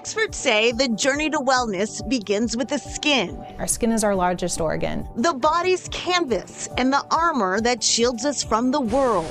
Experts say the journey to wellness begins with the skin. Our skin is our largest organ. The body's canvas and the armor that shields us from the world.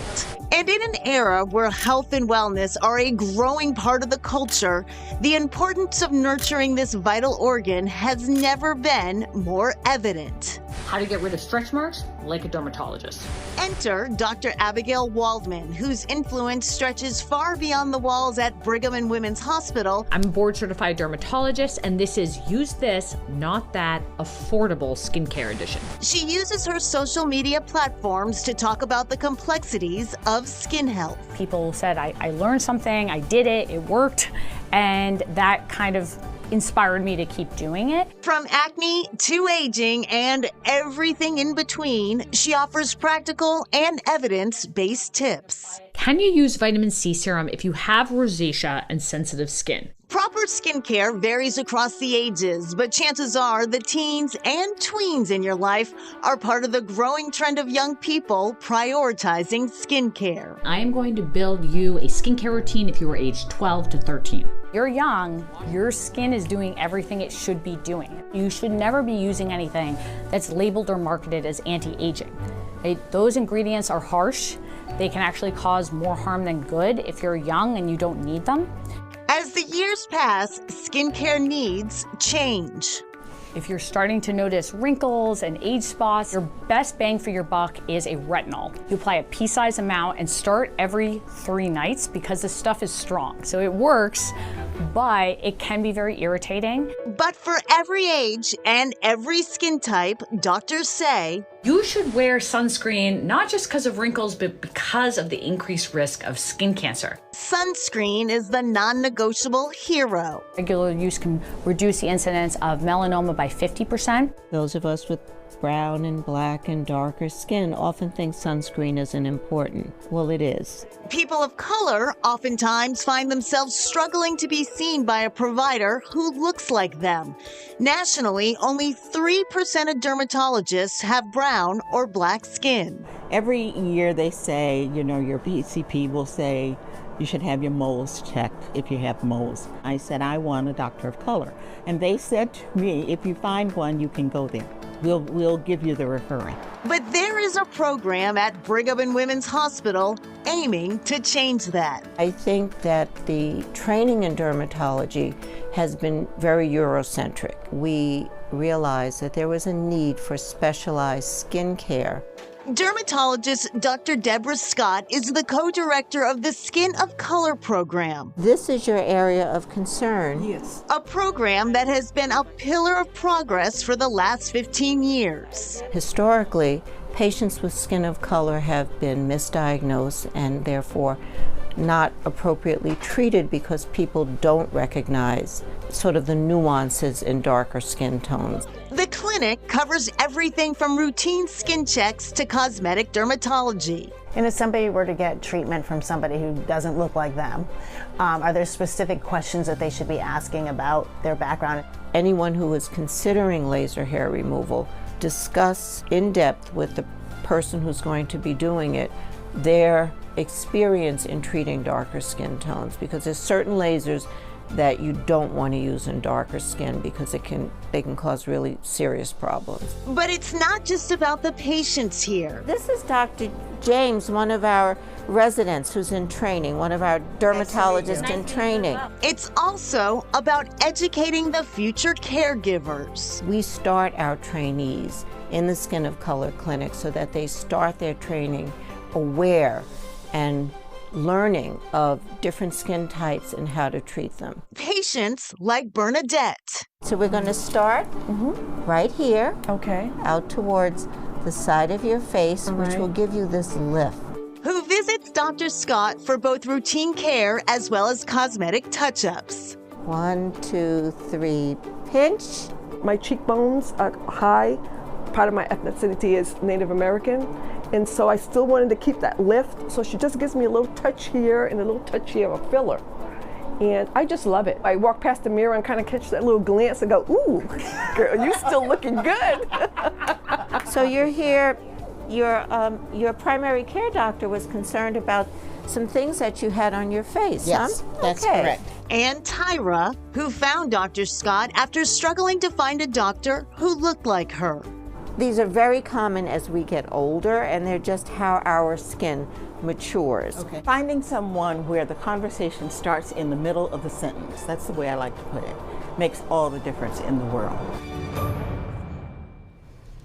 And in an era where health and wellness are a growing part of the culture, the importance of nurturing this vital organ has never been more evident. How to get rid of stretch marks? Like a dermatologist. Enter Dr. Abigail Waldman, whose influence stretches far beyond the walls at Brigham and Women's Hospital. I'm a board-certified dermatologist, and this is Use This, Not That affordable skincare edition. She uses her social media platforms to talk about the complexities of skin health. People said, I learned something, I did it, it worked, and that kind of inspired me to keep doing it. From acne to aging and everything in between, she offers practical and evidence-based tips. Can you use vitamin C serum if you have rosacea and sensitive skin? Proper skincare varies across the ages, but chances are the teens and tweens in your life are part of the growing trend of young people prioritizing skincare. I am going to build you a skincare routine if you are aged 12 to 13. You're young, your skin is doing everything it should be doing. You should never be using anything that's labeled or marketed as anti-aging. Those ingredients are harsh. They can actually cause more harm than good if you're young and you don't need them. As the years pass, skincare needs change. If you're starting to notice wrinkles and age spots, your best bang for your buck is a retinol. You apply a pea-sized amount and start every 3 nights because the stuff is strong. So it works, but it can be very irritating. But for every age and every skin type, doctors say, you should wear sunscreen not just because of wrinkles, but because of the increased risk of skin cancer. Sunscreen is the non-negotiable hero. Regular use can reduce the incidence of melanoma by 50%. Those of us with brown and black and darker skin often think sunscreen isn't important. Well, it is. People of color oftentimes find themselves struggling to be seen by a provider who looks like them. Nationally, only 3% of dermatologists have brown or black skin. Every year they say, your PCP will say, you should have your moles checked if you have moles. I said, I want a doctor of color. And they said to me, if you find one, you can go there. We'll give you the referral. But there is a program at Brigham and Women's Hospital aiming to change that. I think that the training in dermatology has been very Eurocentric. We realized that there was a need for specialized skin care. Dermatologist Dr. Deborah Scott is the co-director of the Skin of Color program. This is your area of concern. Yes. A program that has been a pillar of progress for the last 15 years. Historically, patients with skin of color have been misdiagnosed and therefore not appropriately treated because people don't recognize sort of the nuances in darker skin tones. The clinic covers everything from routine skin checks to cosmetic dermatology. And if somebody were to get treatment from somebody who doesn't look like them, are there specific questions that they should be asking about their background? Anyone who is considering laser hair removal, discuss in depth with the person who's going to be doing it their experience in treating darker skin tones, because there's certain lasers that you don't want to use in darker skin because they can cause really serious problems. But it's not just about the patients here. This is Dr. James, one of our residents who's in training, one of our dermatologists in training. It's also about educating the future caregivers. We start our trainees in the Skin of Color clinic so that they start their training aware and learning of different skin types and how to treat them. Patients like Bernadette. So we're going to start right here, Okay. out towards the side of your face, which will give you this lift. Who visits Dr. Scott for both routine care as well as cosmetic touch-ups. 1, 2, 3, pinch. My cheekbones are high. Part of my ethnicity is Native American. And so I still wanted to keep that lift. So she just gives me a little touch here and a little touch here of a filler. And I just love it. I walk past the mirror and kind of catch that little glance and go, ooh, girl, you still looking good. So you're here, your primary care doctor was concerned about some things that you had on your face. Yes, huh? that's Okay. correct. And Tyra, who found Dr. Scott after struggling to find a doctor who looked like her. These are very common as we get older, and they're just how our skin matures. Okay. Finding someone where the conversation starts in the middle of the sentence, that's the way I like to put it, makes all the difference in the world.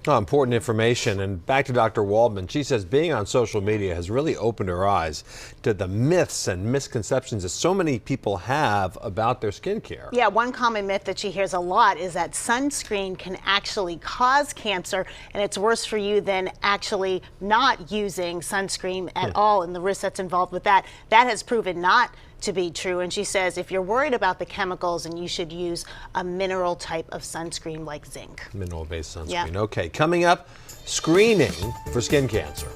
Oh, important information. And back to Dr. Waldman. She says being on social media has really opened her eyes to the myths and misconceptions that so many people have about their skincare. Yeah, one common myth that she hears a lot is that sunscreen can actually cause cancer, and it's worse for you than actually not using sunscreen at all, and the risk that's involved with that. That has proven not to be true. And she says if you're worried about the chemicals, and you should use a mineral type of sunscreen like zinc. Mineral-based sunscreen. Yeah. Okay, coming up, screening for skin cancer.